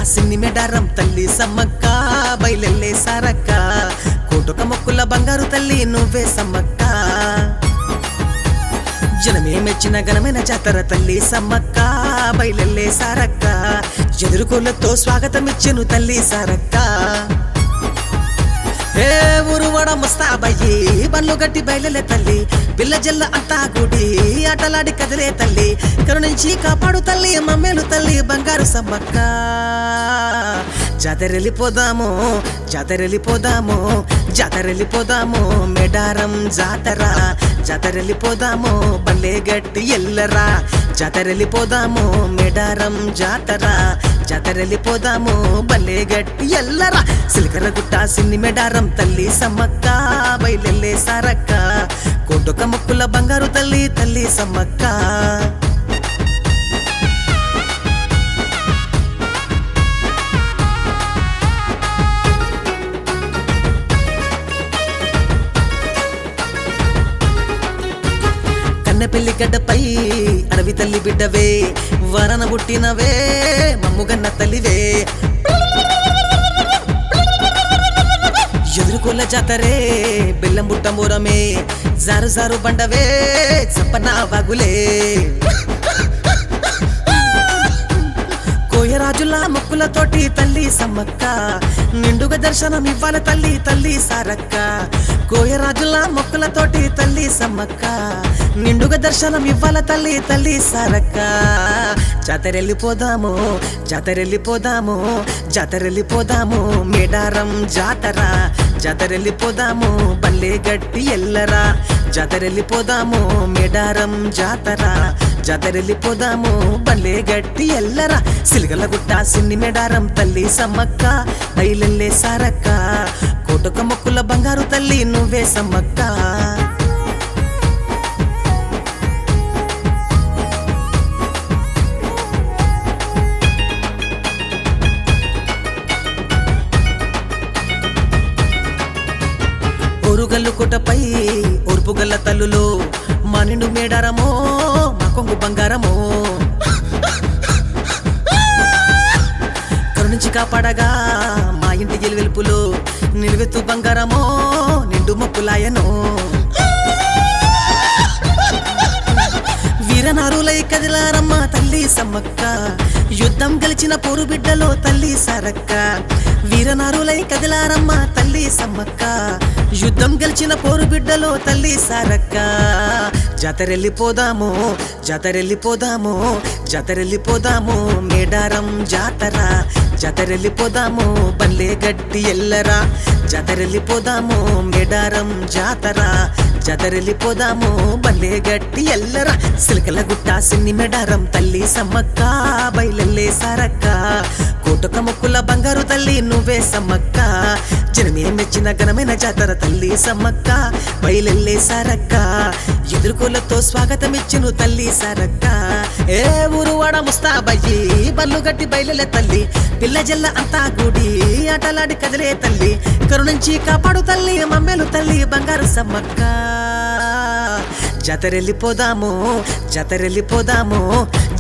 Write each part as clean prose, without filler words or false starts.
సిన్ని మెడారం తల్లి సమ్మక్క బయలెల్లే సారక్క కోటొక మొక్కుల బంగారు తల్లి నువ్వే సమ్మక్క జనమే మెచ్చిన ఘనమైన జాతర తల్లి సమ్మక్క బయలెల్లే సారక్క ఎదురుకోలతో స్వాగతమిచ్చెను తల్లి సారక్క ఏ ఊరువాడ ముస్తాబయ్యి బండ్లు గట్టి బయలెల్లే తల్లి పిల్ల జల్ల అంతా గుడి ఆటలాడి కదిలే తల్లి కరుణించి కాపాడు తల్లి మమ్మేలు తల్లి బంగారు సమ్మక్క జాతరెళ్ళిపోదాము జాతరెళ్ళిపోదాము జాతరెళ్ళిపోదాము మెడారం జాతర జాతరెళ్ళిపోదాము బల్లే గట్టి ఎల్లరా జాతరెళ్ళిపోదాము మెడారం జాతర జాతరెళ్ళిపోదాము బల్లే గట్టి ఎల్లరా సిలికరగుట్ట సిన్ని మెడారం తల్లి సమ్మక్క బయలెల్లే సారక్క కోటొక మొక్కుల బంగారు తల్లి తల్లి సమ్మక్క పెళ్లి గడ్డపై అడవి తల్లి బిడ్డవే వరన పుట్టినవే మమ్ముగన్న తల్లివే ఎదురుకోల జాతరే బెల్లం బుట్ట మూరమే జారు జారు బండవే చప్పన వాగులే కోయరాజుల మొక్కులతోటి తల్లి సమ్మక్క నిండుగా దర్శనం ఇవ్వాల తల్లి తల్లి సారక్క కోయరాజుల మొక్కులతోటి తల్లి సమ్మక్క నిండుగా దర్శనం ఇవ్వాల తల్లి తల్లి సారక్క జాతరెళ్ళిపోదాము జాతరెళ్ళిపోదాము జాతరెళ్ళిపోదాము మేడారం జాతర జాతరెళ్ళిపోదాము బల్లే గట్టి ఎల్లరా జాతరెళ్ళిపోదాము మేడారం జాతర జాతరెళ్ళిపోదాము బల్లే గట్టి ఎల్లరా సిలిగలగుట్ట సిన్ని మేడారం తల్లి సమ్మక్క బయలెల్లే సారక్క కోటొక మొక్కుల బంగారు తల్లి నువ్వే సమ్మక్క ఓరుగల్లు కోటపై ఓర్పుగల్ల తల్లులో మా నిండు మేడారమో మా కొంగు బంగారమో కరుణించి కాపాడగా మా ఇంటి వెలుపులో నిలువెత్తు బంగారమో నిండు మొక్కులాయనో వీరనారులై కదిలారమ్మ తల్లి సమ్మక్క యుద్ధం గెలిచిన పోరు బిడ్డలో తల్లి సారక్క వీరనారులై కదిలారమ్మ తల్లి సమ్మక్క యుద్ధం గెలిచిన పోరు బిడ్డలో తల్లి సారక్క జాతరెళ్ళిపోదాము జాతరెళ్ళిపోదాము జాతరెళ్ళిపోదాము మేడారం జాతర జాతరెళ్ళిపోదాము బల్లే గట్టి ఎల్లరా జాతరెళ్ళిపోదాము మేడారం జాతర జాతరెళ్ళిపోదాము బల్లే గట్టి ఎల్లరా సిలకలగుట్ట సిన్ని మెడారం తల్లి సమ్మక్క బయలెల్లే సారక్క కోటొక మొక్కుల బంగారు తల్లి నువ్వే సమ్మక్క జనమే మెచ్చిన ఘనమైన జాతర తల్లి సమ్మక్క బయలెల్లే సారక్క ఎదురుకోలతో స్వాగతమిచ్చును తల్లి సారక్క ఏ ఊరువాడ ముస్తాబయ్యి బల్లు గట్టి బయలెల్లే తల్లి పిల్ల జల్ల అంతా గుడి ఆటలాడి కదిలే తల్లి కరుణించి కాపాడు తల్లి మమ్మేలు తల్లి బంగారు సమ్మక్క జాతరెళ్ళిపోదాము జాతరెళ్ళిపోదాము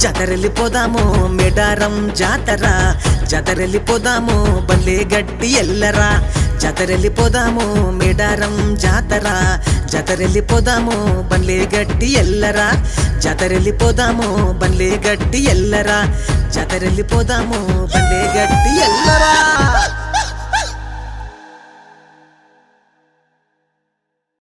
జాతరెళ్ళిపోదాము మేడారం జాతర జాతరెళ్ళిపోదాము బల్లే గట్టి ఎల్లరా జాతరెళ్ళిపోదాము మేడారం జాతర జాతరెళ్ళిపోదాము బల్లే గట్టి ఎల్లరా జాతరెళ్ళిపోదాము బల్లే గట్టి ఎల్లరా జాతరెళ్ళిపోదాము బల్లే గట్టి ఎల్లరా